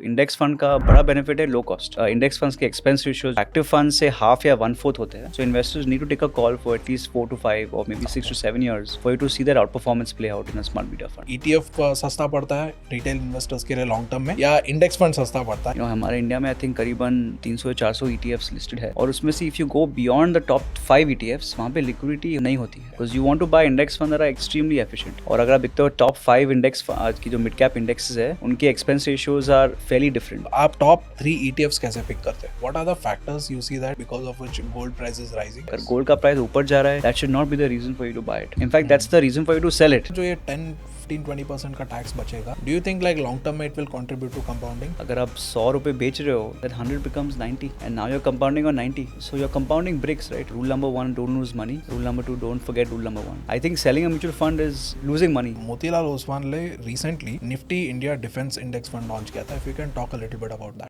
Index fund का बड़ा benefit है लो कॉस्ट। इंडेक्स फंड्स के एक्सपेंस रेशियोज एक्टिव फंड से हाफ या 1/4 होते हैं। So investors need to take a call for at least 4 to 5 और maybe 6 to 7 years for you to see their outperformance play out in a smart beta fund. ETF सस्ता पड़ता है retail investors के लिए long term में, या index fund सस्ता पड़ता है? हमारे इंडिया में आई थिंक करीबन 300 या 400 ETFs लिस्टेड है और उसमें से if you go beyond the top 5 ETFs वहाँ पे लिक्विडिटी नहीं होती है because you want to buy index fund that are extremely efficient. और अगर आप देखते हो टॉप 5 इंडेक्स आज की जो मिड कैप इंडेक्सेस है उनके expense ratios are fairly different. आप टॉप 3 ETFs कैसे पिक करते हैं? What are the factors you see that because of which gold price is rising? अगर गोल्ड का प्राइस ऊपर जा रहा है that should not be the reason for you to buy it. In fact that's the reason for you to sell it. जो ये 10-15-20% का tax बचेगा, do you think like long term में it will contribute to compounding? अगर आप 100 रुपए बेच रहे हो that 100 becomes 90 and now you're compounding on 90, so you're compounding bricks, right? Rule number 1, don't lose money. Rule number 2, don't forget rule number 1. I think selling a mutual fund is losing money. Motilal Oswal ने recently Nifty India defence index fund launch किया था। If you can talk a little bit about that.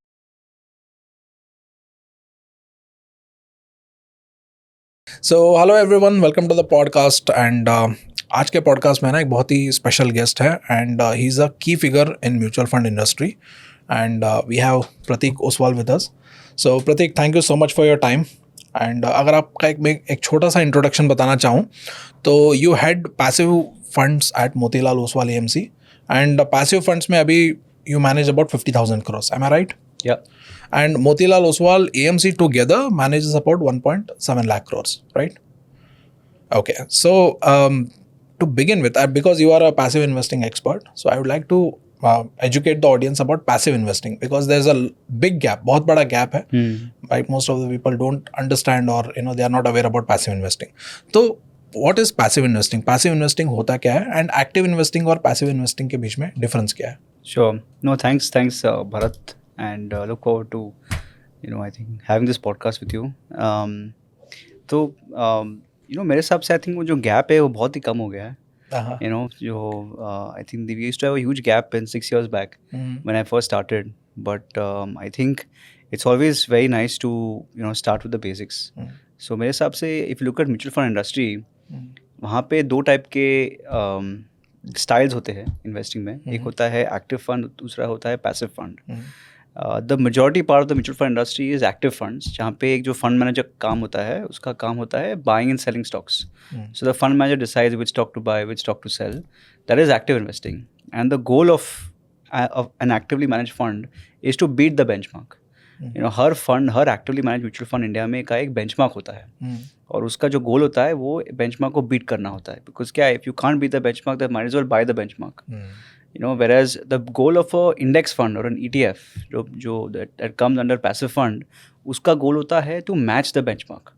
So hello everyone, welcome to the podcast. And आज के podcast में ना एक बहुत ही स्पेशल गेस्ट है and he is a key figure in mutual fund industry and we have Prateek Oswal with us. So Prateek, thank you so much for your time. And अगर आपका एक छोटा सा इंट्रोडक्शन बताना चाहूँ तो you had passive funds at Motilal Oswal AMC and passive funds में अभी you manage about 50,000 crores, am I right? Yeah. And Motilal Oswal AMC together manages about 1.7 lakh crores, right? Okay, so to begin with, because you are a passive investing expert, so I would like to educate the audience about passive investing because there's a big gap, बहुत बड़ा gap है, right? Most of the people don't understand or they are not aware about passive investing. So what is passive investing? Passive investing होता क्या है and active investing और passive investing के बीच में difference क्या है? Sure. No, thanks, Bharat, and look forward to, I think having this podcast with you. तो मेरे हिसाब से I think वो जो gap है वो बहुत ही कम हो गया है. जो I think we used to have a huge gap in 6 years back when I first started, but I think it's always very nice to start with the basics. So मेरे हिसाब से if you look at mutual fund industry, वहाँ पे दो type के styles होते हैं investing में। एक होता है एक्टिव फंड, दूसरा होता है passive fund. The majority part of the mutual fund industry is active funds, जहाँ पे एक जो फंड मैनेजर काम होता है उसका काम होता है buying and selling stocks. So the fund manager decides which stock to buy, which stock to sell. That is active investing and the goal of an actively manage fund is to beat the benchmark. हर actively manage mutual fund India में का एक benchmark होता है और उसका जो गोल होता है वो बेंचमार्क को बीट करना होता है। बिकॉज क्या है, if you can't beat the benchmark that might as well buy the benchmark. whereas the goal of a index fund or an ETF जो that comes under passive fund, उसका गोल होता है to match the benchmark.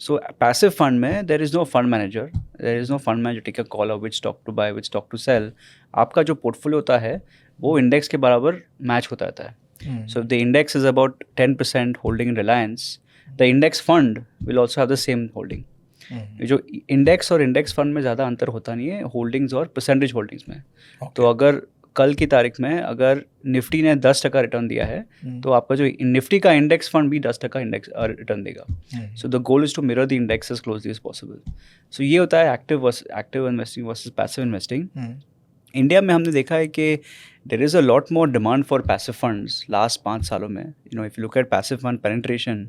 So passive fund में there is no fund manager, take a call of which stock to buy, which stock to sell. आपका जो portfolio होता है वो index के बराबर match होता रहता है. So if the index is about 10% holding in Reliance, the index fund will also have the same holding. जो इंडेक्स और इंडेक्स फंड में ज़्यादा अंतर होता नहीं है होल्डिंग्स और परसेंटेज होल्डिंग्स में। तो अगर कल की तारीख में अगर निफ्टी ने 10% रिटर्न दिया है तो आपका जो निफ्टी का इंडेक्स फंड भी 10% इंडेक्स रिटर्न देगा। So the goal is to mirror the index as closely as possible. So ये होता है active investing versus passive investing. India में हमने देखा है कि there is a lot more demand for passive funds last 5 सालों में। If you look at passive fund penetration,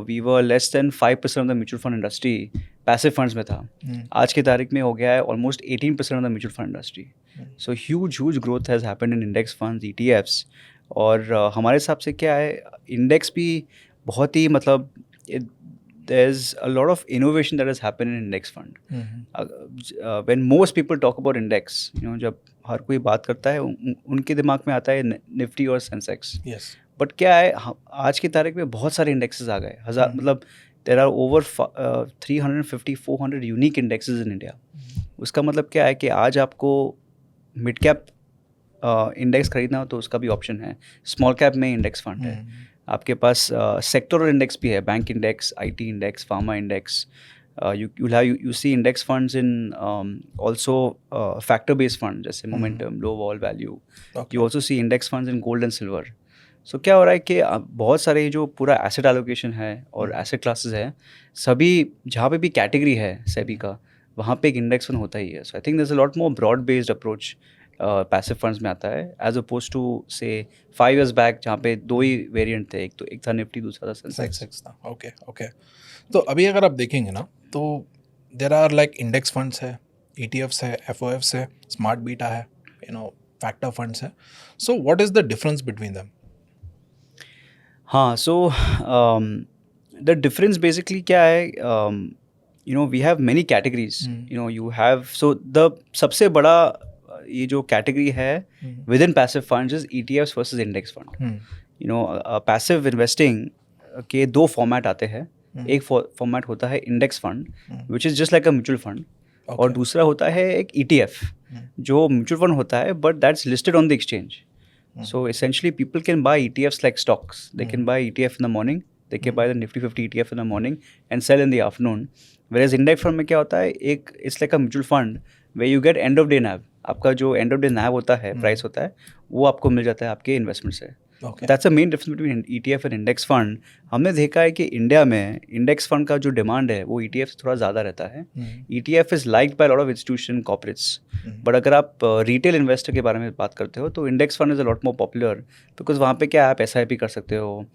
we were less than 5% of the mutual fund industry passive funds में था। आज की तारीख में हो गया है almost 18% of the mutual fund industry. So huge growth has happened in index funds, ETFs। और हमारे हिसाब से क्या है, इंडेक्स भी बहुत ही there's a lot of innovation that has happened in index fund. When most people talk about index, जब हर कोई बात करता है उनके दिमाग में आता है निफ्टी और सेंसेक्स। बट क्या है, आज की तारीख में बहुत सारे इंडेक्सेस आ गए, there are over 350-400 unique indexes in India. उसका मतलब क्या है कि आज आपको मिड कैप इंडेक्स खरीदना हो तो उसका भी ऑप्शन है, स्मॉल कैप में इंडेक्स फंड है, आपके पास सेक्टोरल इंडेक्स भी है, bank index, IT index, pharma index. you see index funds in also factor based funds जैसे momentum, low vol value. You also see index funds in gold and silver. So क्या हो रहा है कि बहुत सारे जो पूरा एसेट एलोकेशन है और एसेट क्लासेस है, सभी जहाँ पे भी कैटेगरी है सेबी का, वहाँ पे एक इंडेक्स फंड होता ही है। So I think there is a lot more broad based approach passive funds में आता है, एज अपोज टू से 5 years बैक जहाँ पे 2 ही वेरिएंट थे, एक था निफ्टी, दूसरा था सेंसेक्स। सेंसेक्स था। Okay okay. तो अभी अगर आप देखेंगे ना, तो there are like index funds है, ETFs है, FOFs है, स्मार्ट बीटा है, फैक्टर फंड्स है। So what is the difference between them? हाँ, सो द डिफरेंस बेसिकली क्या है, we have many categories, you have, so the सबसे बड़ा ये जो कैटेगरी है within passive funds is ETFs versus index fund. Passive investing के 2 format आते हैं। एक फॉर्मेट होता है index fund which is just like a mutual fund, और दूसरा होता है एक ETF जो म्यूचुअल फंड होता है but that's listed on the exchange. So essentially people can buy ETFs like stocks. They can buy ETF in the morning, they can buy the Nifty 50 ETF in the morning and sell in the afternoon. Whereas index fund में क्या होता है, एक it's like a mutual fund where you get end of day NAV. आपका जो end of day NAV होता है, price होता है, वो आपको मिल जाता है आपके इन्वेस्टमेंट से. That's a main difference between ETF and index fund. हमने देखा है कि इंडिया में इंडेक्स फंड का जो डिमांड है वो ETF से थोड़ा ज़्यादा रहता है. ETF is liked by lot of institution corporates. But अगर आप रिटेल इन्वेस्टर के बारे में बात करते हो तो index fund is a lot more popular, because वहाँ पे क्या आप SIP कर सकते हो,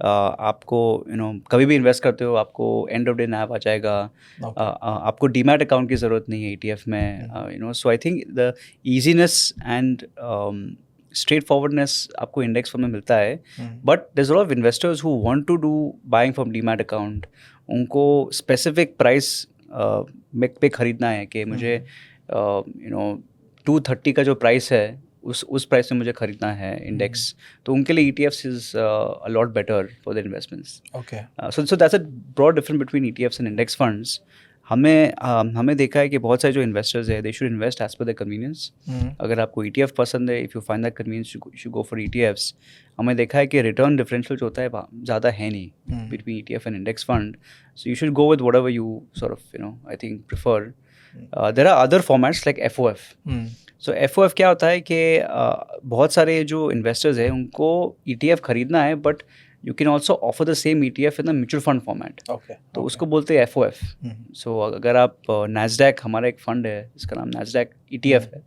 आपको कभी भी इन्वेस्ट करते हो, आपको एंड ऑफ डे NAV आ जाएगा, आपको डीमैट अकाउंट की ज़रूरत नहीं है ETF में. So I think the easiness and straight forwardness आपको इंडेक्स फंड में मिलता है. But there is a lot of investors who want to do buying from demat account. उनको स्पेसिफिक प्राइस पे खरीदना है कि मुझे 230 का जो प्राइस है उस प्राइस में मुझे खरीदना है इंडेक्स. तो उनके लिए ETFs is a lot better for the investments. Okay. So that's a broad difference between ETFs and index funds. हमें देखा है कि बहुत सारे जो इन्वेस्टर्स है they should invest as per the convenience. अगर आपको ETF पसंद है, if you find that convenience you should go for ETFs. हमें देखा है कि रिटर्न डिफरेंशियल जो होता है ज़्यादा है नहीं between ETF and index fund. So you should go with whatever you sort of I think prefer. There are other formats like FOF. So FOF क्या होता है कि बहुत सारे जो इन्वेस्टर्स हैं उनको ETF खरीदना है, but you can also offer the same ETF in the mutual fund format. तो उसको बोलते हैं FOF. So अगर आप NASDAQ, हमारा एक फंड है जिसका नाम NASDAQ ETF है,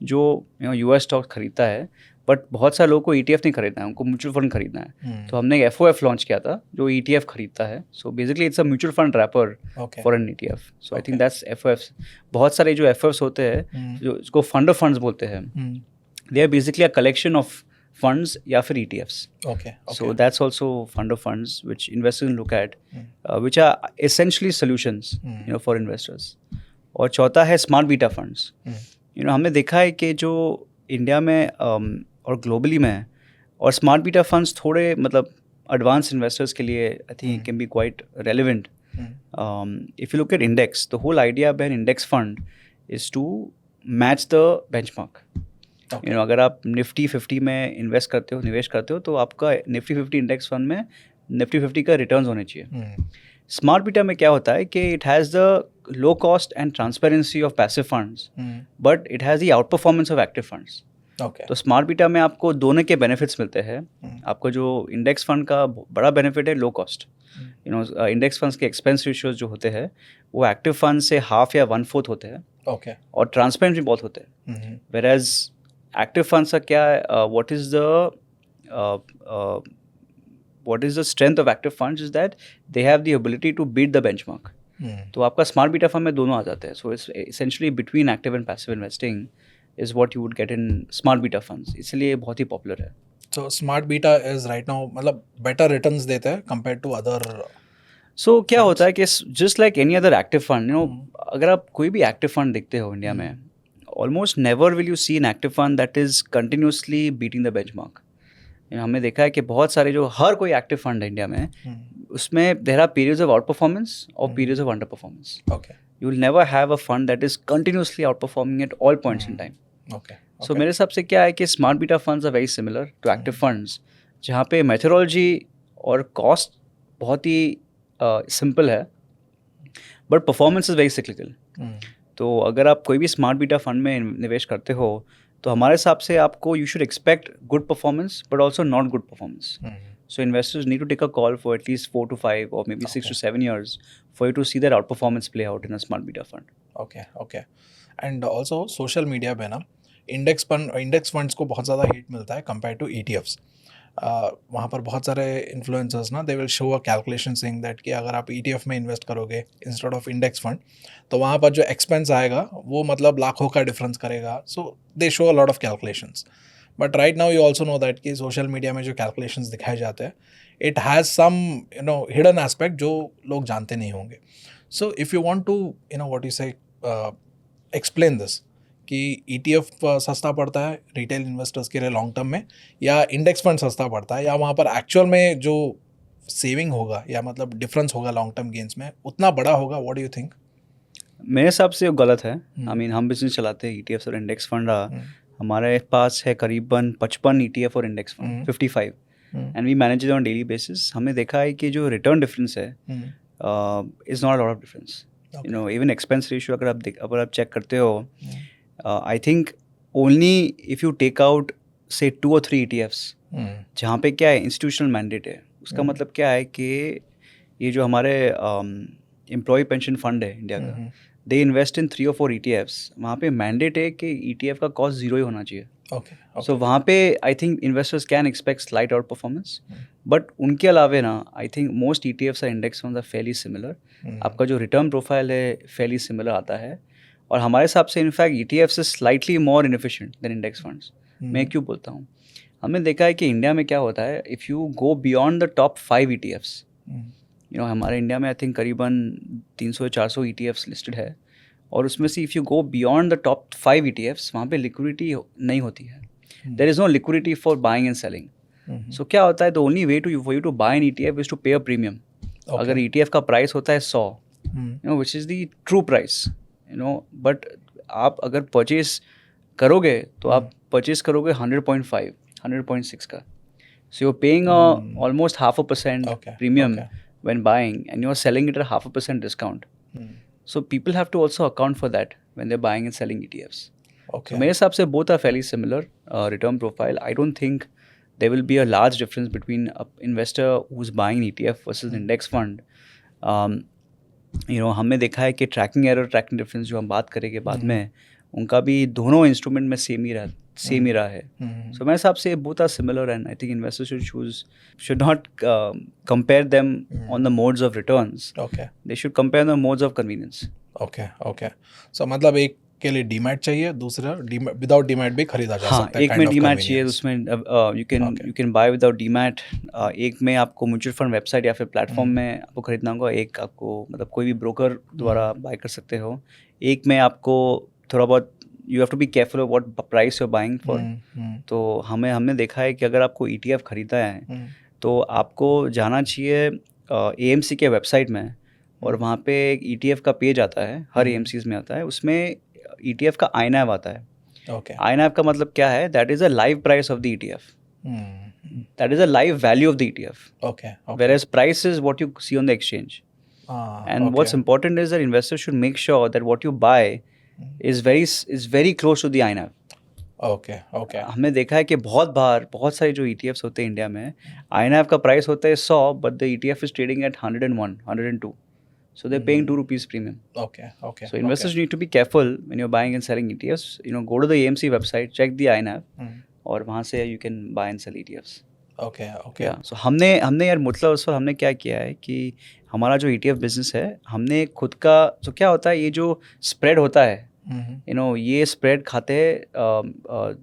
जो US स्टॉक खरीदता है, बट बहुत सारे लोगों को ETF नहीं खरीदना है, उनको म्यूचुअल फंड खरीदना है. तो हमने एक FOF लॉन्च किया था जो ETF खरीदता है. So basically it's a mutual fund wrapper for an ETF. So I think that's FOFs. बहुत सारे जो FOFs होते हैं जो इसको फंड ऑफ फंड्स बोलते हैं, they are basically a collection of funds या फिर ETFs. Okay. So that's also fund of funds which investors can look at, which are essentially solutions, for investors. और चौथा है smart beta funds. हमने देखा है कि जो इंडिया में और ग्लोबली में और स्मार्ट बीटा फंड्स थोड़े मतलब एडवांस इन्वेस्टर्स के लिए I think can be quite relevant. If you look at index, the whole idea behind index fund is to match the benchmark. अगर आप निफ्टी 50 में इन्वेस्ट करते हो, निवेश करते हो, तो आपका निफ्टी 50 इंडेक्स फंड में निफ्टी 50 का रिटर्न्स होने चाहिए. स्मार्ट बीटा में क्या होता है कि it has the low cost and transparency of passive funds, but it has the out performance of active funds. तो स्मार्ट बीटा में आपको दोनों के बेनिफिट्स मिलते हैं. आपको जो इंडेक्स फंड का बड़ा बेनिफिट है लो कॉस्ट. इंडेक्स फंड्स के एक्सपेंस रेशियोज जो होते हैं वो एक्टिव फंड से हाफ या 1/4 होते हैं. और ट्रांसपेरेंट भी बहुत होते हैं. वेराज एक्टिव फंड्स का क्या है, what is the strength of active funds is that they have the ability to beat the benchmark. तो आपका स्मार्ट बीटा फंड में दोनों आ जाते हैं. So it's essentially between active and passive investing is what you would get in smart beta funds. इसलिए बहुत ही popular है. So smart beta is right now मतलब better returns देते हैं compared to other. So क्या होता है कि just like any other active fund, अगर आप कोई भी एक्टिव फंड देखते हो इंडिया में, almost never will you see an active fund that is continuously beating the benchmark. हमने देखा है कि बहुत सारे जो हर कोई एक्टिव फंड है इंडिया में, उसमें there are periods of outperformance or periods of underperformance. You will never have a fund that is continuously outperforming at all points in time. So मेरे हिसाब से क्या है कि smart beta funds are very similar to active funds, जहाँ पे methodology और cost बहुत ही simple है, but performance is very cyclical. तो अगर आप कोई भी स्मार्ट बीटा फंड में निवेश करते हो तो हमारे हिसाब से आपको you should expect good performance but also not good performance. So investors need to take a call for at least 4 to 5 or maybe 6 to 7 years for you to see that outperformance play out in a smart beta fund. Okay. And also social media पे ना index funds को बहुत ज़्यादा hit मिलता है compare to ETFs. वहाँ पर बहुत सारे इन्फ्लुएंसर्स ना, they will show a calculation saying that कि अगर आप ETF में इन्वेस्ट करोगे इंस्टेड ऑफ इंडेक्स फंड, तो वहाँ पर जो एक्सपेंस आएगा वो मतलब लाखों का डिफरेंस करेगा. So they show a lot of calculations. But right now you also know that कि सोशल मीडिया में जो कैलकुलेशंस दिखाए जाते हैं, it has some hidden aspect जो लोग जानते नहीं होंगे. So if you want to what you say explain this कि ETF सस्ता पड़ता है रिटेल इन्वेस्टर्स के लिए लॉन्ग टर्म में, या इंडेक्स फंड सस्ता पड़ता है, या वहाँ पर एक्चुअल में जो सेविंग होगा या मतलब डिफरेंस होगा लॉन्ग टर्म गेन्स में उतना बड़ा होगा, व्हाट डू यू थिंक? मेरे हिसाब से वो गलत है. आई मीन हम बिजनेस चलाते हैं ETFs और इंडेक्स फंड. हमारे पास है करीबन 55 ETF और index fund, 55, and we manage it on daily basis. हमने देखा है कि जो रिटर्न डिफरेंस है is not a lot of difference. Even expense ratio अगर आप चेक करते हो, I think only if you take out से 2 और 3 ETFs जहाँ पे क्या है इंस्टीट्यूशनल मैंडेट है. उसका मतलब क्या है कि ये जो हमारे एम्प्लॉय पेंशन फंड है इंडिया का, दे इन्वेस्ट इन 3 और 4 ETFs. वहाँ पे मैंडेट है कि ETF का कॉस्ट 0 ही होना चाहिए. सो वहाँ पे I think investors can expect slight out performance. But उनके अलावे ना आई थिंक मोस्ट ETFs और index funds are fairly similar. आपका जो रिटर्न प्रोफाइल है फेयरली सिमिलर आता है. और हमारे हिसाब से in fact ETFs is slightly more inefficient than index funds. मैं क्यों बोलता हूँ, हमने देखा है कि इंडिया में क्या होता है, if you go beyond the top 5 ETFs, हमारे इंडिया में आई थिंक करीबन 300-400 ETFs लिस्टेड है. और उसमें से if you go beyond the top 5 ETFs, वहाँ पे लिक्विडिटी नहीं होती है. There is no liquidity for buying and selling. So क्या होता है, the only way for you to buy an ETF is to pay a premium. अगर ETF का प्राइस होता है 100, which is the true price, but आप अगर purchase करोगे तो आप परचेज करोगे 100.5, 100.6 का. So you are paying almost 0.5% premium when buying, and you are selling it at 0.5% discount. So people have to also account for that when they're buying and selling ETFs. So मेरे हिसाब से both are fairly similar return profile. I don't think there will be a large difference between an investor who's buying an ETF versus index fund. हमने देखा है कि trekking error, tracking difference जो हम बात करेंगे बाद में, उनका भी दोनों इंस्ट्रूमेंट में सेम ही रहा है. सो मेरे हिसाब से both are similar, and I think investors should not compare them on the modes of returns. They should compare the modes of convenience. Okay. So मतलब एक के लिए डीमैट चाहिए, दूसरा विदाउट डीमैट भी खरीदा जा सकता है. एक में डीमैट चाहिए, उसमें you can buy without demat. एक में आपको म्यूचुअल फंड वेबसाइट या फिर प्लेटफॉर्म में आपको खरीदना होगा. एक आपको मतलब कोई भी ब्रोकर द्वारा बाय कर सकते हो. एक में आपको थोड़ा बहुत you have to be careful of what price you are buying for. तो हमने देखा है कि अगर आपको ETF खरीदना है तो आपको जाना चाहिए AMC के वेबसाइट में, और वहाँ पे एक ETF का पेज आता है, हर AMCs में आता है. उसमें ETF का INAV आता है. INAV का मतलब क्या है, that is a live price of the ETF. That is a live value of the ETF. Whereas price is what you see on the exchange. What's important is that investors should make sure that what you buy is very close to the INAV. हमने देखा है कि बहुत सारे जो ETFs होते हैं India में, INAV का प्राइस होता है 100, but the ETF is trading at 101, 102. So they're paying 2 rupees premium. So investors need to be careful when you're buying and selling ETFs. Go to the AMC website, check the INAV, और वहाँ से you can buy and sell ETFs. So हमने यार मतलब उस वक्त हमने क्या किया है कि हमारा जो ETF बिजनेस है, हमने खुद का, तो क्या होता है, ये जो स्प्रेड होता है, ये स्प्रेड खाते हैं,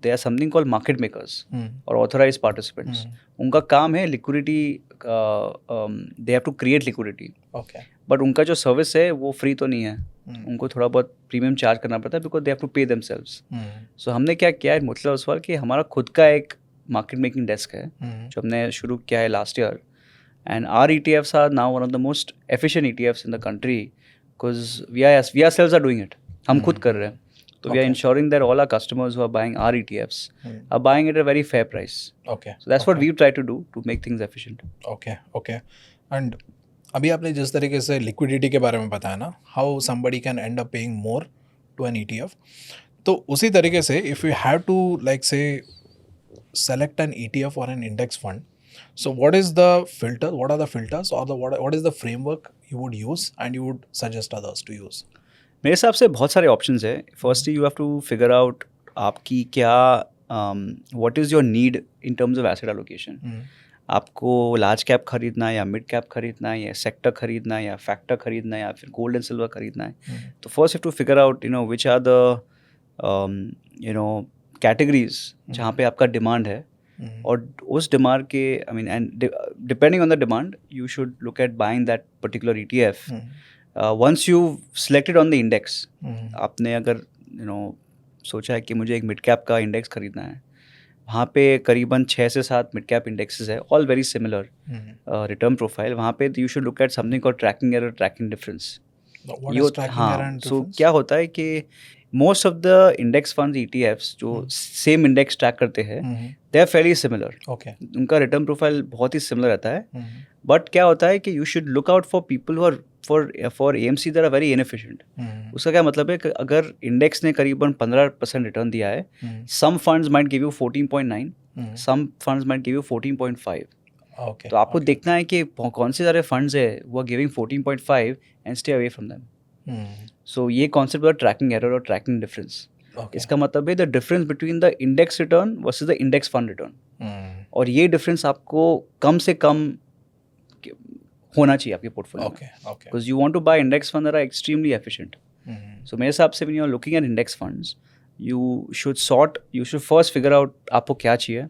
they are something called market makers और ऑथराइज पार्टिसिपेंट्स. उनका काम है liquidity, they have to create liquidity. But उनका जो सर्विस है वो फ्री तो नहीं है. उनको थोड़ा बहुत प्रीमियम चार्ज करना पड़ता है, बिकॉज दे हैव टू पे देमसेल्व्स. सो हमने क्या किया है मतलब उस वक्त कि हमारा खुद का एक मार्केट मेकिंग डेस्क है जो हमने शुरू किया है last year. And our ETFs are now one of the most efficient ETFs in the country, because we ourselves are doing it. हम खुद कर रहे हैं. तो we are ensuring that all our customers who are buying our ETFs are buying at a very fair price. So that's what we try to do to make things efficient. Okay. And अभी आपने जिस तरीके से liquidity के बारे में बताया ना, how somebody can end up paying more to an ETF, तो उसी तरीके से if you have to like say select an ETF or an index fund, so what are the filters or what is the framework you would use and you would suggest others to use? मेरे हिसाब से बहुत सारे options है. Firstly you have to figure out आपकी क्या what is your need in terms of asset allocation. आपको large cap खरीदना है या मिड कैप खरीदना है या सेक्टर खरीदना है या फैक्टर खरीदना है या फिर गोल्ड एंड सिल्वर खरीदना है। तो first have to figure out which are the categories जहाँ पे आपका डिमांड है, और उस डिमांड के I mean and depending on the demand you should look at buying that particular ETF। Once you selected on the index, आपने अगर सोचा है कि मुझे एक मिड कैप का इंडेक्स खरीदना है, वहाँ पे करीबन 6 से 7 मिड कैप इंडेक्सेस है, all very similar return profile. वहाँ पे you should look at something called tracking error, tracking difference. हाँ, सो क्या होता है कि most of the index fund ETFs जो सेम इंडेक्स ट्रैक करते हैं, दे आर फेयरली सिमिलर। उनका रिटर्न प्रोफाइल बहुत ही सिमिलर रहता है। बट क्या होता है कि you should look out for people who are for AMC that are very inefficient. उसका क्या मतलब है कि अगर इंडेक्स ने करीबन 15% रिटर्न दिया है, some funds might give you 14.9, some funds might give you 14.5। तो आपको देखना है कि कौन से सारे फंड्स है वो are giving 14.5 and stay away from them. So ये कॉन्सेप्ट है ट्रैकिंग एरर और ट्रैकिंग डिफरेंस। इसका मतलब है the difference between the index return versus the index fund return. और ये डिफरेंस आपको कम से कम होना चाहिए आपके पोर्टफोलियो में, because you want to buy index fund that are extremely efficient. So मेरे हिसाब से when you are looking at index funds, you should first figure out आपको क्या चाहिए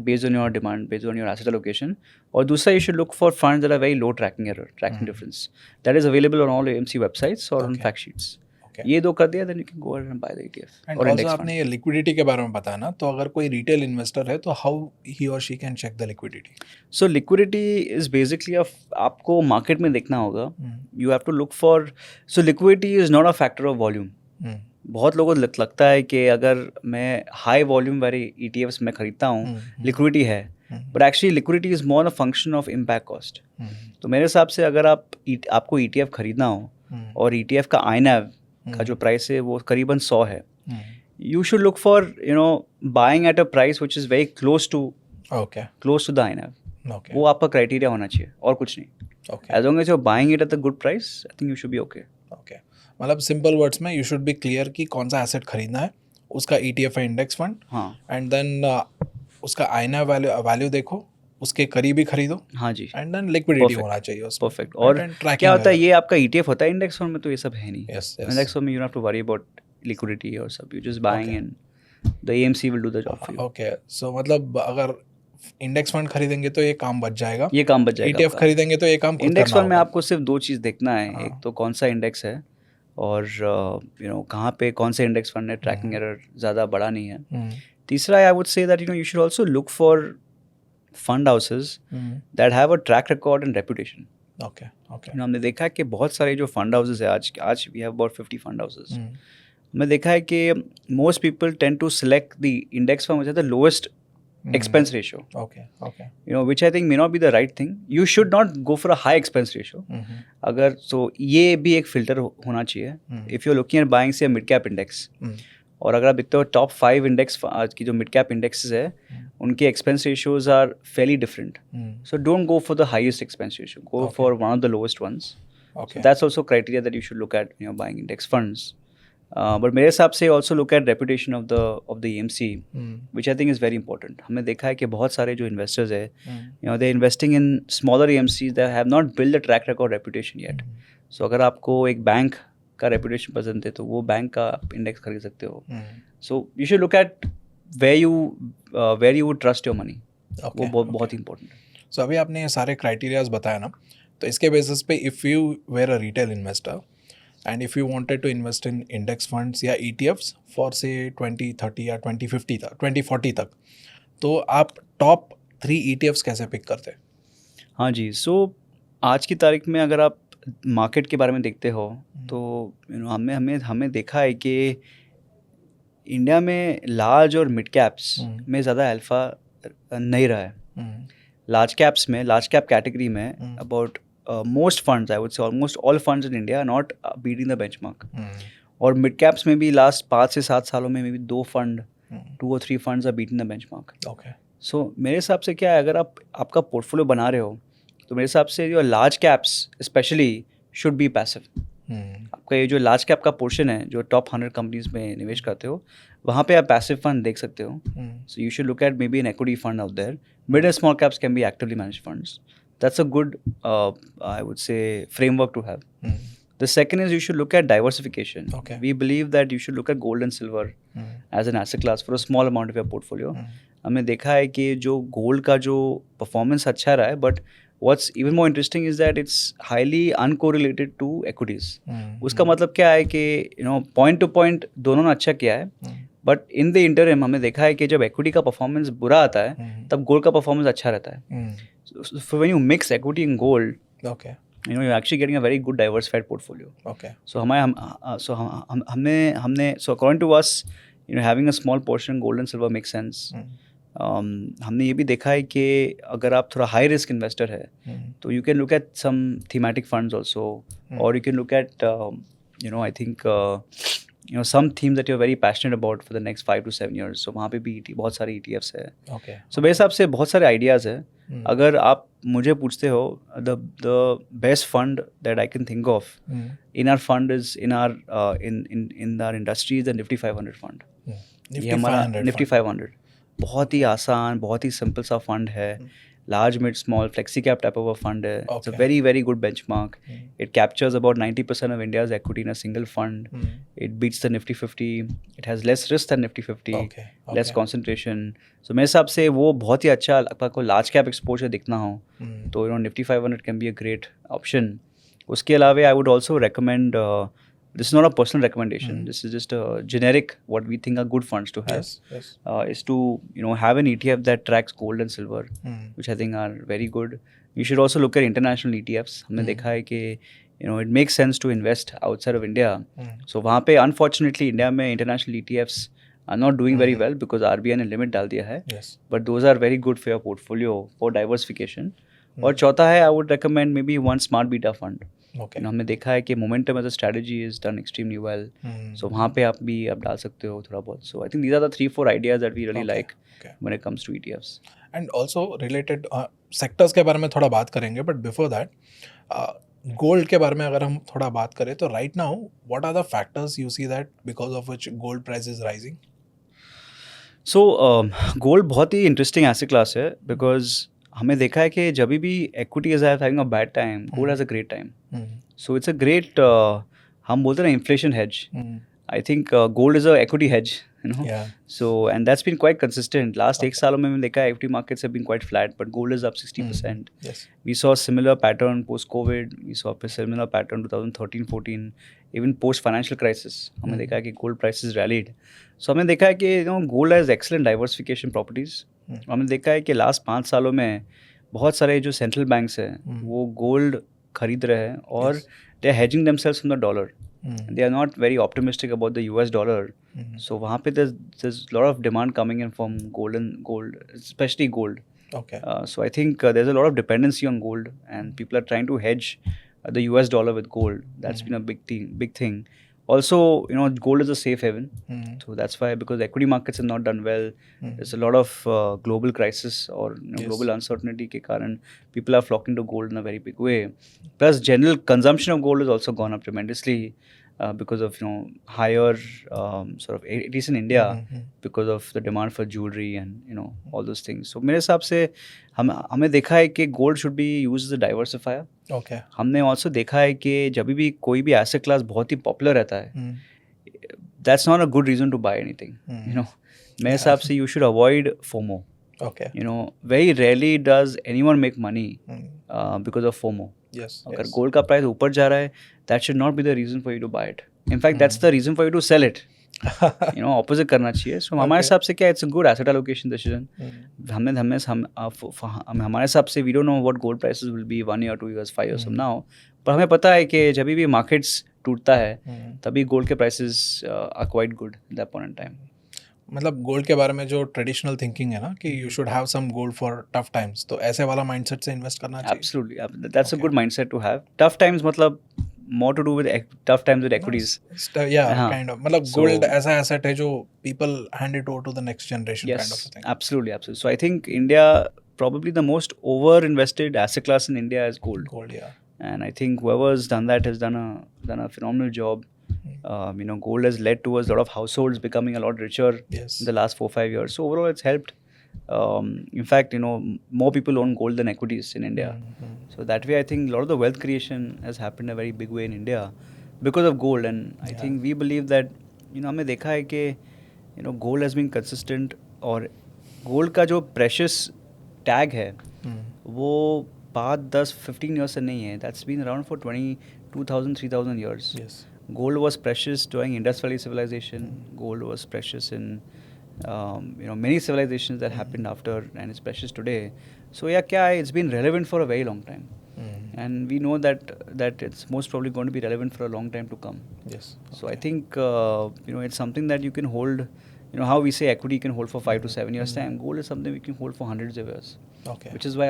based on your demand, based on your asset allocation. और दूसरा, you should look for funds that are very low tracking error, tracking difference. That is available on all AMC websites or on fact sheets. ये दो कर दिया, then you can go ahead and buy the ETF. And also आपने ये liquidity के बारे में बताया ना, तो अगर कोई retail investor है तो how he or she can check the liquidity? So liquidity is basically आपको market में देखना होगा. You have to look for, so liquidity is not a factor of volume. बहुत लोगों को लगता है कि अगर मैं हाई वॉल्यूम वाले ETFs में खरीदता हूँ, लिक्विडिटी है, but actually liquidity is more a function of impact cost. तो मेरे हिसाब से अगर आपको ETF खरीदना हो और ETF का INAV का जो प्राइस है वो करीबन 100 है, you should look for buying at a price which is very close to the INAV। वो आपका क्राइटेरिया होना चाहिए और कुछ नहीं। As long as you are buying it at a good price, I think you should be okay. मतलब simple words में you should be clear कि कौन सा एसेट खरीदना है, उसका ETF है इंडेक्स फंड, एंड देन उसका INAV वैल्यू देखो, उसके करीब ही खरीदो। हाँ जी, एंड देन लिक्विडिटी होना चाहिए उसमें। परफेक्ट। और क्या होता है, ये आपका ETF होता है, इंडेक्स फंड में तो ये सब है नहीं। इंडेक्स फंड में you don't have to worry about liquidity और सब, you just buying and the AMC will do the job for you. Okay, so मतलब अगर इंडेक्स फंड खरीदेंगे तो ये काम बच जाएगा, ETF आपका। खरीदेंगे तो ये काम खुद इंडेक्स करना फंड में होगा। आपको सिर्फ 2 चीज़ देखना है, एक तो कौन सा इंडेक्स है और कहाँ पे कौन से इंडेक्स फंड है, ट्रैकिंग एरर ज़्यादा बड़ा नहीं है। तीसरा, I would say that you should also look for fund houses that have a track record and reputation. हमने देखा है कि बहुत सारे जो फंड हाउसेस है, आज we have about 50 fund houses. हमने देखा है कि most people tend to select the index fund which has the lowest expense ratio, which I think may not be the right thing. You should not go for a high expense ratio. अगर ये भी एक filter होना चाहिए। If you're looking at buying say a mid cap index, और अगर आप देखते हो टॉप 5 इंडेक्स की जो मिड कैप इंडेक्सेस है, उनके expense ratios are fairly different. So don't go for the highest expense ratio, go for one of the lowest ones. That's also criteria that you should look at buying index funds. But मेरे हिसाब से also look at reputation of the AMC, which I think is very important. हमने देखा है कि बहुत सारे जो इन्वेस्टर्स है, they investing in smaller AMCs that have not build the track record reputation yet. So अगर आपको एक बैंक का रेपुटेशन पसंद है तो वो बैंक का आप इंडेक्स खरीद सकते हो। So you should look at where you would trust your money, वो बहुत इंपॉर्टेंट है। सो अभी आपने ये सारे क्राइटेरियाज बताया ना, तो इसके बेसिस पे if you were a retail investor and if you wanted to invest in index funds या ETFs for say 2030 या 2050 तक 2040 तक, तो आप टॉप 3 ETFs कैसे पिक करते? हाँ जी, सो आज की तारीख में अगर आप मार्केट के बारे में देखते हो तो हमें देखा है कि इंडिया में लार्ज और मिड कैप्स में ज़्यादा अल्फा नहीं रहा है। लार्ज कैप कैटेगरी में about most funds, I would say almost all funds in India are not beating the benchmark. और mid caps में भी लास्ट 5 से 7 सालों में भी 2 or 3 funds are beating the benchmark. So मेरे हिसाब से क्या है, अगर आपका पोर्टफोलियो बना रहे हो तो मेरे हिसाब से जो large caps specially should be passive. आपका ये जो लार्ज कैप का पोर्शन है जो टॉप 100 कंपनीज में निवेश करते हो वहाँ पे आप पैसिव फंड देख सकते हो. So you should look at maybe an equity fund out there. Mid and small caps can be actively managed funds. That's a good, I would say, framework to have. The second is you should look at diversification. Okay. We believe that you should look at gold and silver as an asset class for a small amount of your portfolio. हमने देखा है कि जो gold का जो performance अच्छा रहा है but what's even more interesting is that it's highly uncorrelated to equities. उसका मतलब क्या है कि पॉइंट टू पॉइंट दोनों ने अच्छा किया है बट इन द इंटरिम हमने देखा है कि जब इक्विटी का परफॉर्मेंस बुरा आता है तब गोल्ड का परफॉर्मेंस अच्छा रहता है. So when you mix equity and gold, Okay. you're actually getting a very good diversified portfolio. Okay. So हमने so according to us, having a small portion gold and silver makes sense. हमने ये भी देखा है कि अगर आप थोड़ा हाई रिस्क इन्वेस्टर है तो you can look at some thematic funds also और you can look at I think some themes that you're very passionate about for the next 5 to 7 years. So वहाँ पे भी बहुत सारे ETFs है. Okay. So मेरे हिसाब से बहुत सारे ideas है. अगर आप मुझे पूछते हो the best fund that I can think of in our fund is in our industry is the Nifty 500 fund. ये हमारा Nifty 500 बहुत ही आसान बहुत ही सिंपल सा फंड है. large mid small flexi cap type of a fund है. It's a very very good benchmark. It captures about 90% of India's equity in a single fund. It beats the Nifty 50. It has less risk than Nifty 50. Less concentration. So मेरे हिसाब से वो बहुत ही अच्छा आपको large cap exposure दिखना हो तो Nifty 500 can be a great option. उसके अलावा I would also recommend this is not a personal recommendation. This is just a generic what we think are good funds to have. Yes. Is to have an ETF that tracks gold and silver, which I think are very good. You should also look at international ETFs. हमने देखा है कि it makes sense to invest outside of India. So वहाँ पे unfortunately India में international ETFs are not doing very well because RBI ने limit डाल दिया है. Yes. But those are very good for your portfolio for diversification. और चौथा है I would recommend maybe one smart beta fund. Okay. हमने देखा है कि momentum as a strategy is done extremely well. So वहाँ पे आप डाल सकते हो थोड़ा बहुत. So I think these are the 3-4 ideas that we really like when it comes to ETFs. And also related sectors के बारे में थोड़ा बात करेंगे बट बिफोर दैट गोल्ड के बारे में अगर हम थोड़ा बात करें तो right now what are the factors you see that because of which gold price is rising. So gold बहुत ही इंटरेस्टिंग एसेट क्लास है बिकॉज हमें देखा है कि जब भी equity is having a bad time gold has a great time. So it's a great हम बोलते हैं ना inflation hedge. I think gold is a equity hedge so and that's been quite consistent last एक सालों में मैंने देखा है equity markets have been quite flat but gold is up 60%. Yes. We saw a similar pattern post COVID. We saw a similar pattern 2013-14 even post financial crisis. हमने देखा है कि gold prices rallied. So हमने देखा है कि gold has excellent diversification properties. हमने देखा है कि लास्ट 5 सालों में बहुत सारे जो सेंट्रल बैंक्स हैं वो गोल्ड खरीद रहे हैं और they are hedging themselves from the dollar. They are not very optimistic about the US dollar. So वहाँ पे there's a lot of demand coming in from gold, especially gold. Okay. So I think there's a lot of dependency on gold and people are trying to hedge the US dollar with gold. That's been a big thing. Also, gold is a safe haven. So that's why, because equity markets have not done well, there's a lot of global crisis or global uncertainty के कारण people are flocking to gold in a very big way. Plus, general consumption of gold has also gone up tremendously because of higher sort of, at least in India, because of the demand for jewelry and all those things. So मेरे हिसाब से हमें देखा है कि gold should be used as a diversifier. Okay. हमने also देखा है कि जब भी कोई भी एसेट क्लास बहुत ही पॉपुलर रहता है that's not a good reason to buy anything. मेरे हिसाब से you should avoid FOMO. Okay. Very rarely does anyone make money because of FOMO. Yes. अगर गोल्ड का प्राइस ऊपर जा रहा है that should not be the reason for you to buy it. In fact that's the reason for you to sell it. Opposite करना चाहिए. So हमारे हिसाब से क्या it's a good asset allocation decision. हमारे हिसाब से we don't know what gold prices will be 1 year 2 years 5 years from now. पर हमें पता है कि जब भी मार्केट्स टूटता है तभी गोल्ड के prices are quite good at that point in time. मतलब गोल्ड के बारे में जो ट्रेडिशनल थिंकिंग है ना कि you should have some gold for tough times, तो ऐसे वाला माइंडसेट से इन्वेस्ट करना चाहिए. Absolutely that's a good mindset to have. Tough times मतलब more to do with tough times with equities. Kind of. मतलब gold ऐसा asset है जो people hand it over to the next generation. Yes, kind of a thing. Absolutely. So I think India, probably the most over invested asset class in India is gold. Gold, yeah. and I think whoever's done that has done a phenomenal job. Gold has led towards a lot of households becoming a lot richer Yes. in the last 4 5 years. So overall, it's helped. In fact, more people own gold than equities in India. So that way, I think a lot of the wealth creation has happened a very big way in India because of gold. And I Yeah. think we believe that, हमने देखा है कि gold has been consistent, और gold का जो precious tag है वो 5 10 15 years से नहीं है. That's been around for 2000 3000 years. Yes. Gold was precious during Indus Valley civilization. Gold was precious in many civilizations that happened after, and it's precious today. So yeah, it's been relevant for a very long time, and we know that it's most probably going to be relevant for a long time to come. Yes. So I think it's something that you can hold. How we say equity you can hold for 5 to 7 years time. Gold is something we can hold for hundreds of years. Okay. Which is why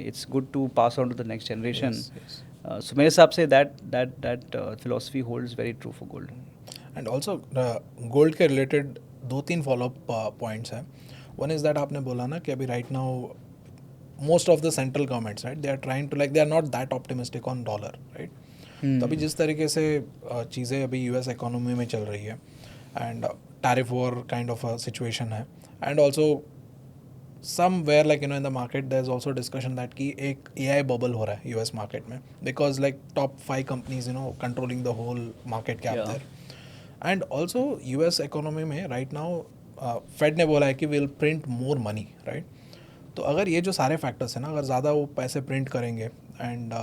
it's good to pass on to the next generation. Yes, yes. So मेरे हिसाब से that philosophy holds very true for gold. And also gold के related 2-3 follow up points हैं. One is that आपने बोला ना कि अभी right now most of the central governments right they are trying to they are not that optimistic on dollar right. तो अभी जिस तरीके से चीज़ें अभी यूएस इकोनॉमी में चल रही है and tariff war kind of a situation है and also somewhere in the market there's also discussion that कि एक AI bubble हो रहा है US market में because top 5 companies controlling the whole market cap there. And also US economy में right now Fed ने बोला है कि will print more money right. तो अगर ये जो सारे factors हैं ना, अगर ज़्यादा वो पैसे print करेंगे and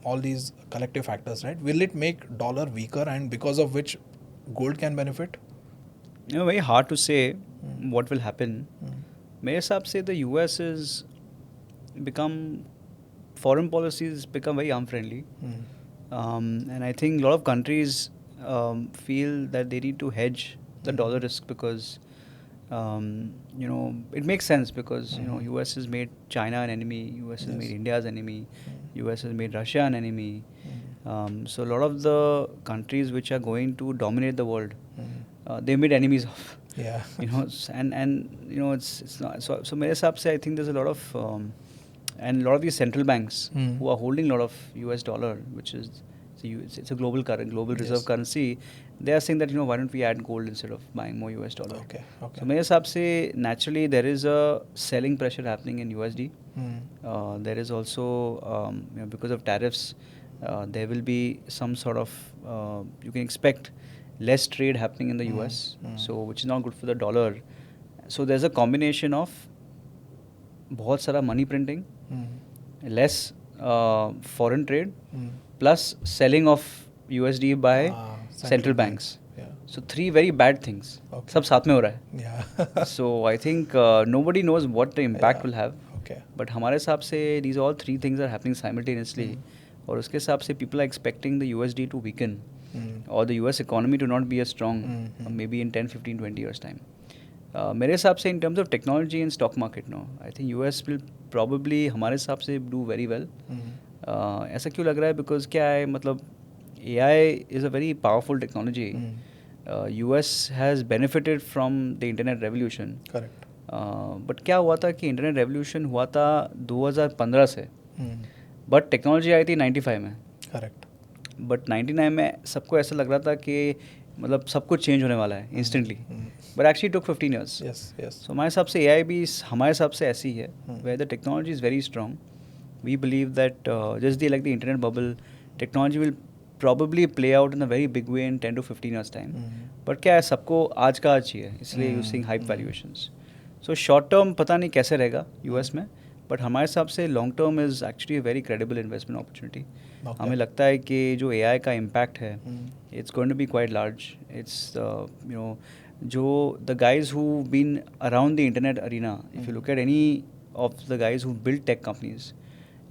all these collective factors right, will it make dollar weaker and because of which gold can benefit? Very hard to say what will happen. मेरे हिसाब से the US is become foreign policies become very unfriendly, and I think a lot of countries feel that they need to hedge the dollar risk because it makes sense because US has made China an enemy, US has made India an enemy, US has made Russia an enemy. So a lot of the countries which are going to dominate the world, they made enemies of. Yeah. And it's not so मेरे हिसाब से I think there's a lot of and a lot of these central banks who are holding a lot of US dollar, which is it's a global reserve currency. They are saying that why don't we add gold instead of buying more US dollar. Okay. So मेरे हिसाब से naturally there is a selling pressure happening in USD. There is also because of tariffs there will be some sort of you can expect less trade happening in the US, so which is not good for the dollar. So there's a combination of बहुत सारा money printing, less foreign trade, plus selling of USD by central banks. Yeah. So 3 very bad things. Okay. सब साथ में हो रहा है. Yeah. So I think nobody knows what the impact will have. Okay. But हमारे हिसाब से these all 3 things are happening simultaneously. और उसके हिसाब से people are expecting the USD to weaken. Or the US economy to not be as strong maybe in 10, 15, 20 years time. मेरे हिसाब से in terms of technology and stock market I think US will probably हमारे हिसाब से do very well. ऐसा क्यों लग रहा है because क्या है मतलब AI is a very powerful technology. US has benefited from the internet revolution. Correct. But क्या हुआ था कि internet revolution हुआ था 2015 से, but technology आई थी 95 में. Correct. बट 99 में सबको ऐसा लग रहा था कि मतलब सब कुछ चेंज होने वाला है instantly, but actually took 15 years. सो हमारे हिसाब से AI भी हमारे हिसाब से ऐसी है where the technology is very strong. We believe that just the like the internet bubble, technology will probably play out in a very big way in 10 to 15 years time. But क्या है सबको आज का आज चाहिए, इसलिए you seeing hype valuations. So short term पता नहीं कैसे रहेगा US में, बट हमारे हिसाब से long term is actually very credible investment opportunity. हमें लगता है कि जो AI का इम्पैक्ट है it's going to be quite large. It's जो the guys who been around the internet arena, if you look at any of the guys who build tech companies,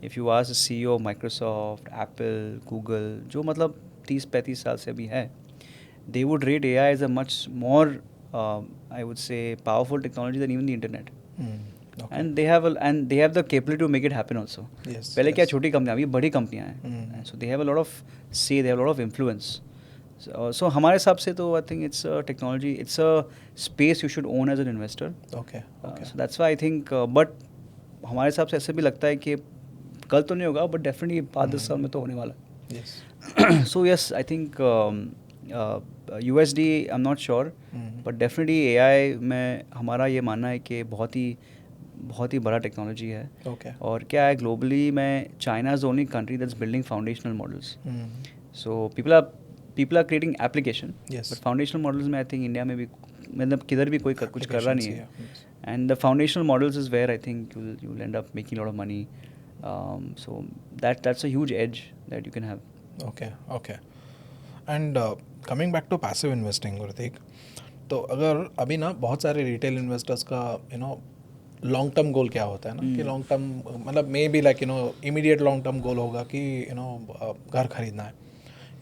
if you ask the CEO of Microsoft, Apple, Google, जो मतलब 30-35 साल से अभी है, they would rate AI as a much more, I would say, powerful technology than even the internet. Okay. And they have the capability to make it happen also. Yes. पहले क्या छोटी कंपनियाँ, अभी बड़ी कंपनियाँ हैं. So they have a lot of say, they have a lot of influence. So हमारे हिसाब से तो I think it's a technology, it's a space you should own as an investor. Okay. So that's why I think, but हमारे हिसाब से ऐसे भी लगता है कि कल तो नहीं होगा बट डेफिनेटली 5-10 साल में तो होने वाला है. Yes. So yes, I think USD I'm not sure, but definitely AI में हमारा ये मानना है कि बहुत ही बड़ा टेक्नोलॉजी है. Okay. और क्या है ग्लोबली में China is only country that's building foundational models. So people are creating application, Yes. but foundational models में I think इंडिया में भी मतलब किधर भी कोई कुछ कर रहा नहीं है. Applications, yeah. Yes. And the foundational models is where I think you'll end up making a lot of money. So that's a huge edge that you can have. Okay, okay. And coming back to passive investing, गुरतीक, तो अगर अभी ना बहुत सारे retail investors का long term goal क्या होता है ना कि लॉन्ग टर्म मतलब may be like immediate long term goal होगा कि घर खरीदना है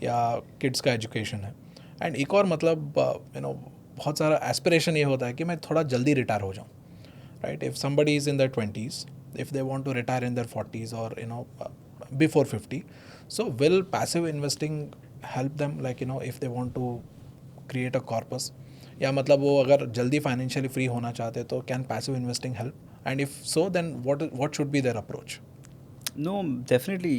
या किड्स का एजुकेशन है. एंड एक और मतलब बहुत सारा एस्पिरेशन ये होता है कि मैं थोड़ा जल्दी रिटायर हो जाऊँ, right. If somebody is in their 20s, if they want to retire in their 40s और before 50, so will passive investing help them, like if they want to create a corpus, या मतलब वो अगर जल्दी financially free होना चाहते तो can passive investing help, and if so then what should be their approach? No, definitely.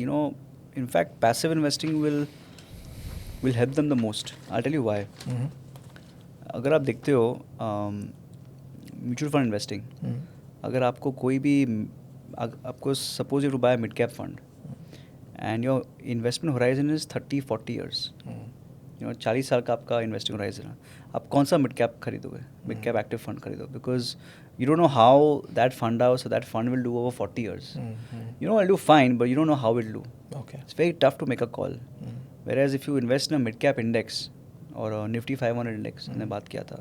In fact, passive investing will help them the most. I'll tell you why. अगर आप देखते हो म्यूचुअल फंड इन्वेस्टिंग, अगर आपको कोई भी आपको suppose you to buy mid cap fund and your investment horizon is 30-40 years, 40 साल का आपका इन्वेस्टिंग होराइजन है, आप कौन सा मिड कैप खरीदोगे, मिड कैप एक्टिव फंड खरीदोगे, because you don't know how that fund house or that fund will do over 40 years. It'll do fine, but you don't know how it'll do. Okay. It's very tough to make a call. Whereas if you invest in a mid cap index or a Nifty 500 index, हमने बात किया था,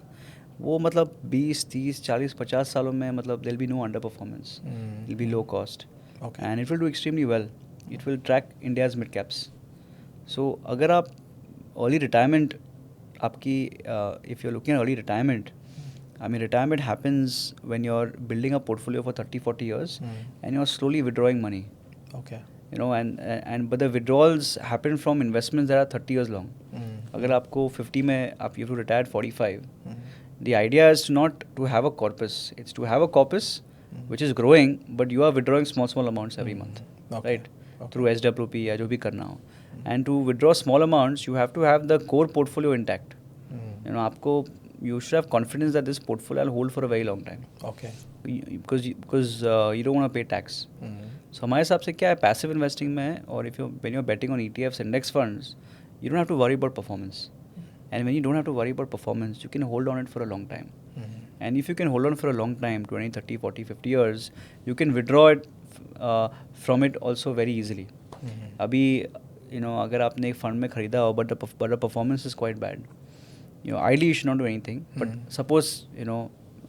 वो मतलब 20, 30, 40, 50 सालों में मतलब there'll be no underperformance. It'll be low cost. Okay. And it will do extremely well. It will track India's mid caps. So अगर आप early retirement आपकी if you're looking at early retirement, I mean, retirement happens when you're building a portfolio for 30-40 years and you're slowly withdrawing money. Okay. But the withdrawals happen from investments that are 30 years long. अगर आपको 50 में आप you have to retire at 45, the idea is not to have a corpus. It's to have a corpus which is growing, but you are withdrawing small amounts every month, Okay. right? Through SWP या जो भी करना हो. And to withdraw small amounts, you have to have the core portfolio intact. आपको you should have confidence that this portfolio will hold for a very long time. Okay. Because you don't want to pay tax. So हमारे हिसाब से क्या है passive investing में, और when you're betting on ETFs, index funds, you don't have to worry about performance. And when you don't have to worry about performance, you can hold on it for a long time. And if you can hold on for a long time, 20, 30, 40, 50 years, you can withdraw it from it also very easily. अभी अगर आपने एक fund में खरीदा हो but the performance is quite bad, ideally you should not do anything, but suppose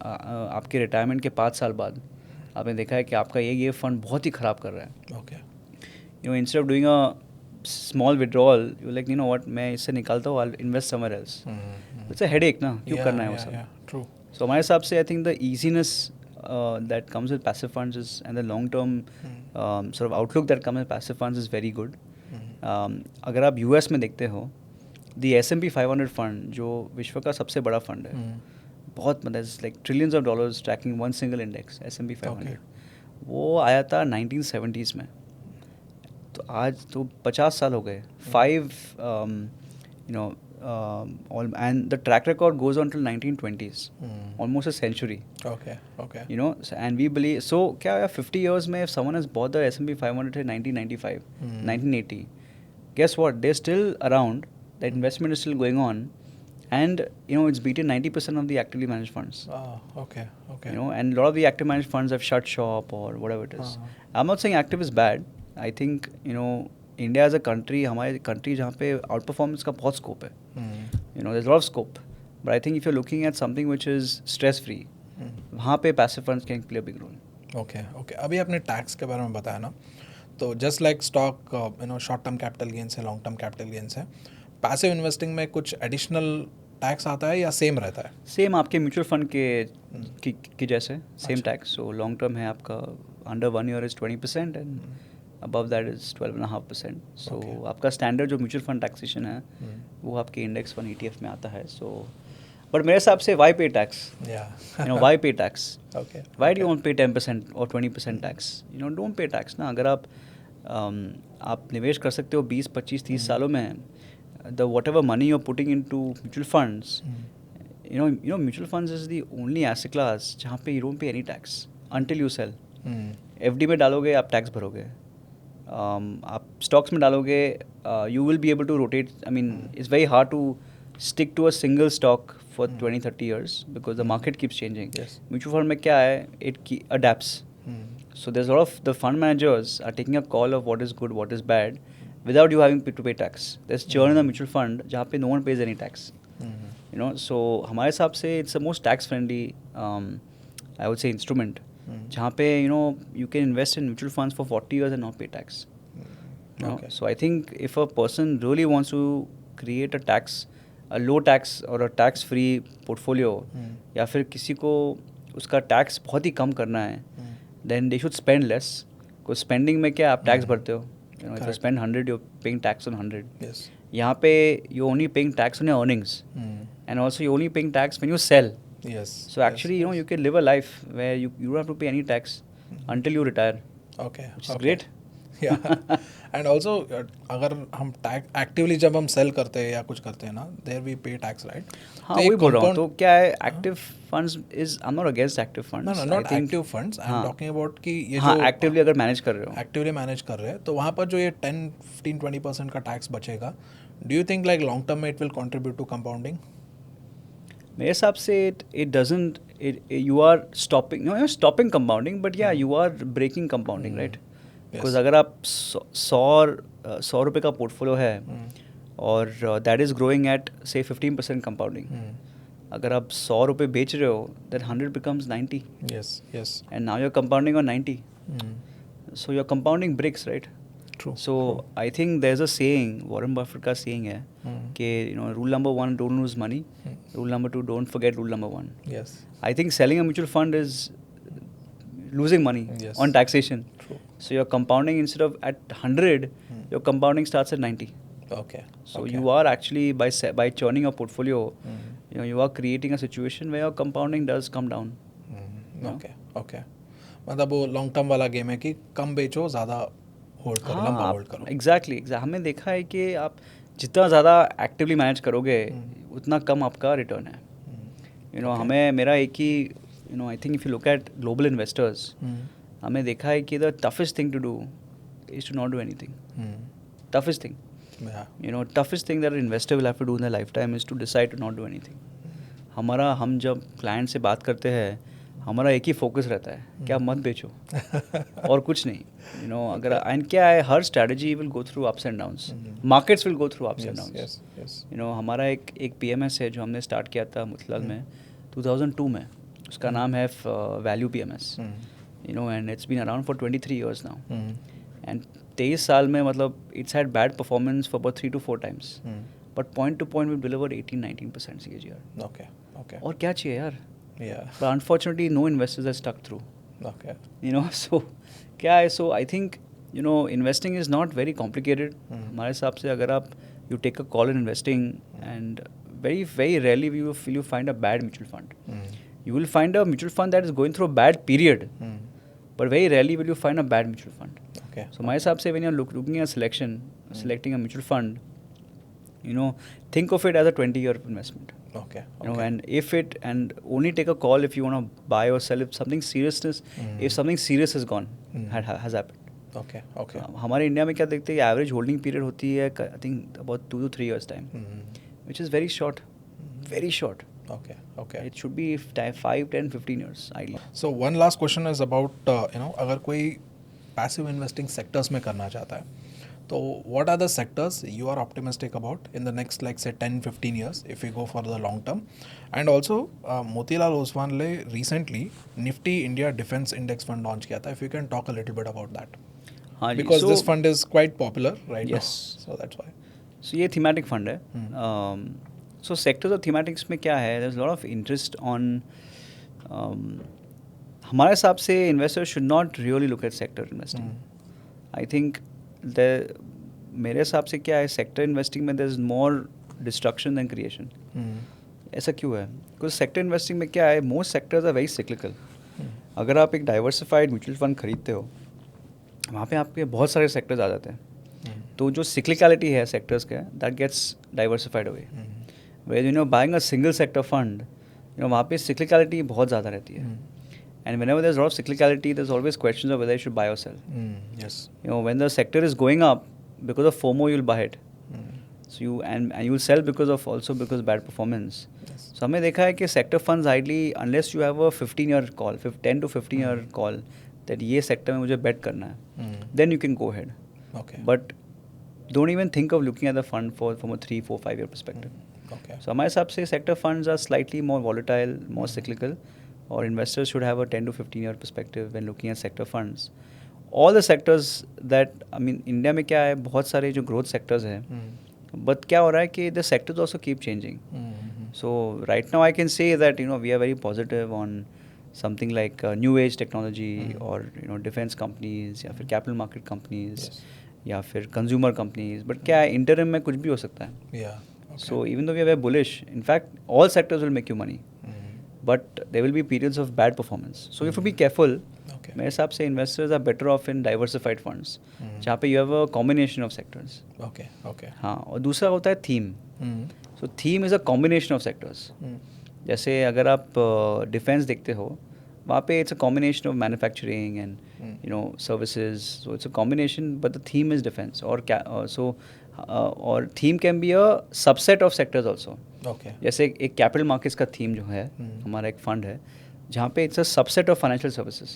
आपके retirement के 5 साल बाद आपने देखा है कि आपका ये फंड बहुत ही ख़राब कर रहा है. Okay. Instead of doing a small withdrawal, you're like, what, मैं इससे निकालता हूँ, I'll invest somewhere else. It's a headache ना, क्यों करना है वो सब. True. So हमारे हिसाब से I think the easiness that comes with passive funds is, and the long term sort of outlook that comes with passive funds is very good. अगर आप US में देखते हो, the S&P 500 फंड जो विश्व का सबसे बड़ा फंड है, बहुत मतलब like trillions of dollars tracking one single index S&P 500, वो आया था 1970s में. तो आज तो 50 साल हो गए. 5 and the track record goes on till 1920s, almost a century. Okay. And we believe, so क्या 50 years में if someone has bought the S&P 500 in 1995, 1980, guess what, they're still around, the investment is still going on, and it's beaten 90% of the actively managed funds. Okay. And a lot of the active managed funds have shut shop or whatever it is. I'm not saying active is bad. I think India as a country, हमारे country जहाँ पे outperformance का बहुत scope है. There's a lot of scope. But I think if you're looking at something which is stress free, वहाँ पे passive funds can play a big role. Okay. अभी आपने टैक्स के बारे में बताया ना, तो just like stock short term capital gains है, लॉन्ग टर्म कैपिटल गेन्स है, पैसिव इन्वेस्टिंग में कुछ एडिशनल टैक्स आता है या सेम रहता है? सेम आपके म्यूचुअल फंड के जैसे same tax. So long term है आपका under 1 year is 20% and above that is 12.5%. So आपका स्टैंडर्ड जो म्यूचुअल फंड टैक्सेशन है वो आपके इंडेक्स फंड ETF में आता है. सो बट मेरे हिसाब से why pay tax? Why pay tax? Why do you want to pay 10% or 20% tax? Don't pay tax ना. अगर आप आप निवेश कर सकते हो 20 25 30 सालों में. The whatever money you are putting into mutual funds, you know mutual funds is the only asset class जहाँ पे you don't pay any tax until you sell. FD में डालोगे आप टैक्स भरोगे, आप स्टॉक्स में डालोगे you will be able to rotate. I mean it's very hard to stick to a single stock for 20-30 years because the market keeps changing. Mutual fund में क्या है, it adapts. So there's a lot of the fund managers are taking a call of what is good, what is bad, without you having to pay tax. There's churn in the mutual fund जहाँ पे no one pays any tax. You know, so हमारे हिसाब से it's the most tax friendly I would say instrument. जहाँ पे you know you can invest in mutual funds for 40 years and not pay tax. You know? So I think if a person really wants to create a low tax or a tax free portfolio, या फिर किसी को उसका tax बहुत ही कम करना है, then they should spend less. Because spending में क्या आप टैक्स भरते हो. You know, if you spend 100, you're paying tax on 100. Yes. यहाँ पे you're only paying tax on your earnings, and also you're only paying tax when you sell. Yes. So actually, you know, you can live a life where you don't have to pay any tax until you retire. Okay. Which is great. Yeah. And also अगर हम actively जब हम cell करते हैं या कुछ करते हैं ना, देयर वी पे टैक्स, राइट? हाँ, वही बोल रहा हूँ. तो क्या है, active funds is, I am not against active funds. No, not active funds. I'm talking about कि ये हाँ, जो एक्टिवली अगर मैनेज कर रहे हो, एक्टिवली मैनेज कर रहे हैं, तो वहाँ पर जो ये 10-15-20% का टैक्स बचेगा, do you think like long term में it will contribute to compounding? मेरे हिसाब से it doesn't, you are stopping, no, you're stopping compounding, but yeah, you are breaking compounding, right? Because अगर आप 100 रुपये का पोर्टफोलियो है और दैट इज़ ग्रोइंग एट से 15% कंपाउंडिंग, अगर आप 100 रुपये बेच रहे हो, that 100 becomes 90. Yes. And now you're compounding on 90. So you're compounding bricks, right? True. So I think there's a saying, Warren Buffett का saying है कि you know, rule number 1, don't lose money. Rule number 2, don't forget rule number 1. Yes. I think selling a mutual fund is losing money on taxation. True. So you're compounding instead of at 100, your compounding starts at 90. Okay. So you are actually by churning your portfolio, you know, you are creating a situation where your compounding does come down. Okay. मतलब वो long term वाला game है कि कम बेचो, ज़्यादा hold करो, लंबा hold करो. एग्जैक्टली. हमने देखा है कि आप जितना ज़्यादा एक्टिवली मैनेज करोगे उतना कम आपका रिटर्न है. यू नो, हमें मेरा एक ही, you know, I think if you look at global investors, हमने देखा है कि the toughest thing to do is to not do anything. Toughest thing, you know, toughest thing that an investor will have to do in their lifetime is to decide to not do anything. हम जब client से बात करते हैं, हमारा एक ही focus रहता है कि आप मत बेचो और कुछ नहीं. यू नो, अगर एंड क्या है, हर strategy will go through ups and downs, markets will go through ups and downs. You know, हमारा एक PMS है जो हमने स्टार्ट किया था मुतलाल में 2002 में. उसका नाम है value PMS. You know, and it's been around for 23 years now. And 23 साल में मतलब it's had bad performance for about 3 to 4 times, but point to point we delivered 18-19% CAGR. Okay. और क्या चाहिए यार? Yeah. But unfortunately, no investors are stuck through. Okay. You know, so क्या है? So I think, you know, investing is not very complicated. हमारे हिसाब से अगर आप you take a call in investing, and very rarely will you find a bad mutual fund. You will find a mutual fund that is going through a bad period, but very rarely will you find a bad mutual fund. Okay. So my हिसाब से when you're looking at selecting a mutual fund, you know, think of it as a 20-year investment. Okay. You know, and only take a call if you want to buy or sell if something serious has gone, has happened. Okay. हमारे India में क्या देखते हैं, average holding period होती है I think about 2 to 3 years time, which is very short, very short. Okay. It should be 5, 10, 15 years ideally. So one last question is about you know, अगर कोई passive investing sectors में करना चाहता है, तो what are the sectors you are optimistic about in the next, like say 10-15 years if we go for the long term? And also Motilal Oswal ने recently Nifty India Defense Index Fund launch किया था. If you can talk a little bit about that. हाँ जी. Because this fund is quite popular right now. So that's why. So ये thematic fund है. So sectors of thematics में क्या है, there's a lot of interest on हमारे हिसाब से investors should not really look at sector investing. I think मेरे हिसाब से क्या है, सेक्टर इन्वेस्टिंग में there is more destruction than creation. ऐसा क्यों है? बिकॉज सेक्टर इन्वेस्टिंग में क्या है, most sectors are very cyclical. अगर आप एक डाइवर्सिफाइड म्यूचुअल फंड खरीदते हो, वहाँ पे आपके बहुत सारे सेक्टर्स आ जाते हैं, तो जो सिक्लिकलिटी है सेक्टर्स का that gets diversified away. Where buying a single sector fund, वहाँ पे सिक्लिकलिटी बहुत ज़्यादा रहती है, and whenever there's a lot of cyclicality, there's always questions of whether you should buy or sell. Yes. When the sector is going up, because of FOMO you'll buy it, so you and you'll sell because bad performance. Yes. So हमने देखा है कि sector funds ideally, unless you have a 15-year call, 10 to 15-year call that ये sector में मुझे bet करना है, then you can go ahead. Okay. But don't even think of looking at the fund from a 3, 4, 5-year perspective. Okay. So हमारे हिसाब से sector funds are slightly more volatile, more cyclical, or investors should have a 10 to 15-year perspective when looking at sector funds. All the sectors that, I mean, India में क्या है, बहुत सारे जो growth sectors हैं, but क्या हो रहा है कि the sectors also keep changing. So right now I can say that we are very positive on something like new age technology or defense companies या फिर capital market companies या फिर consumer companies. But क्या है, interim में कुछ भी हो सकता है. Yeah. Okay. So even though we are very bullish, in fact all sectors will make you money. But there will be periods of bad performance. So you have to be careful. Okay. मेरे हिसाब से investors are better off in diversified funds, जहाँ पे you have a combination of sectors. Okay. Okay. हाँ, और दूसरा होता है theme. So theme is a combination of sectors. जैसे अगर आप defense देखते हो, वहाँ पे it's a combination of manufacturing and services. So it's a combination, but the theme is defense. और theme can be a subset of sectors also. Okay. जैसे एक कैपिटल मार्केट्स का थीम जो है, हमारा एक फंड है जहाँ पे it's a subset of financial services,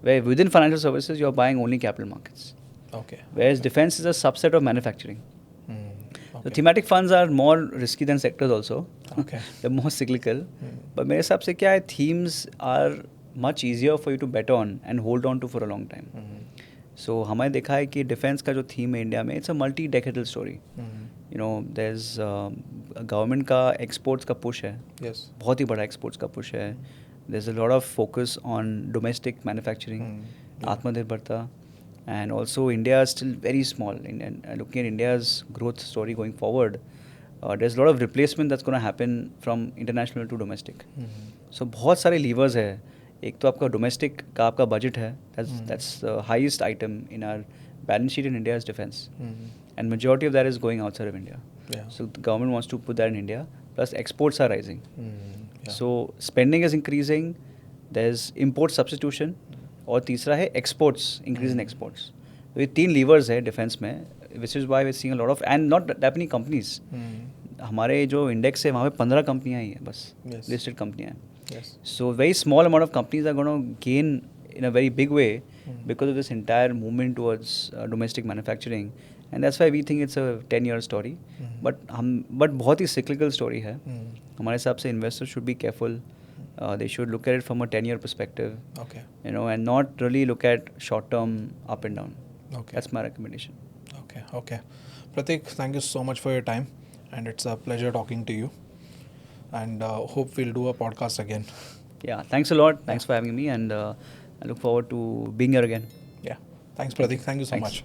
where within financial services you are buying only capital markets, Okay. whereas defense is a subset of manufacturing. Okay. The thematic funds are more risky than sectors also. Okay. They're more cyclical. But मेरे हिसाब से क्या है, themes are much easier for you to bet on and hold on to for a long time. So हमारे देखा है कि defence का जो थीम है इंडिया में, it's a multi decadal story. there's government का एक्सपोर्ट्स का पुश है, Yes. बहुत ही बड़ा एक्सपोर्ट्स का पुश है. there's a lot of focus on domestic manufacturing, आत्मनिर्भरता, and also India is still very small. Looking at India's growth story going forward, there's a lot of replacement that's going to happen from international to domestic. So बहुत सारे levers है. एक तो आपका domestic का आपका budget है, that's the highest item in our balance sheet in India is defense. And majority of that is going outside of India. Yeah. So the government wants to put that in India. Plus exports are rising. Yeah. So spending is increasing. There's import substitution. और तीसरा है exports, increase in exports. तो ये तीन levers है defense में, which is why we're seeing a lot of, and not that many companies. हमारे जो index है वहाँ पे 15 कंपनियाँ ही हैं बस, Yes. listed कंपनियाँ हैं. Yes. So very small amount of companies are going to gain in a very big way because of this entire movement towards domestic manufacturing. And that's why we think it's a 10-year story. But बहुत ही cyclical story है. हमारे हिसाब से investors should be careful. They should look at it from a 10-year perspective. Okay. And not really look at short-term up and down. Okay. That's my recommendation. Okay. Okay. Pratik, thank you so much for your time, and it's a pleasure talking to you. And hope we'll do a podcast again. Yeah, thanks a lot. Thanks for having me, and I look forward to being here again. Yeah. Thanks, Pratik. Thank you so Thanks. much.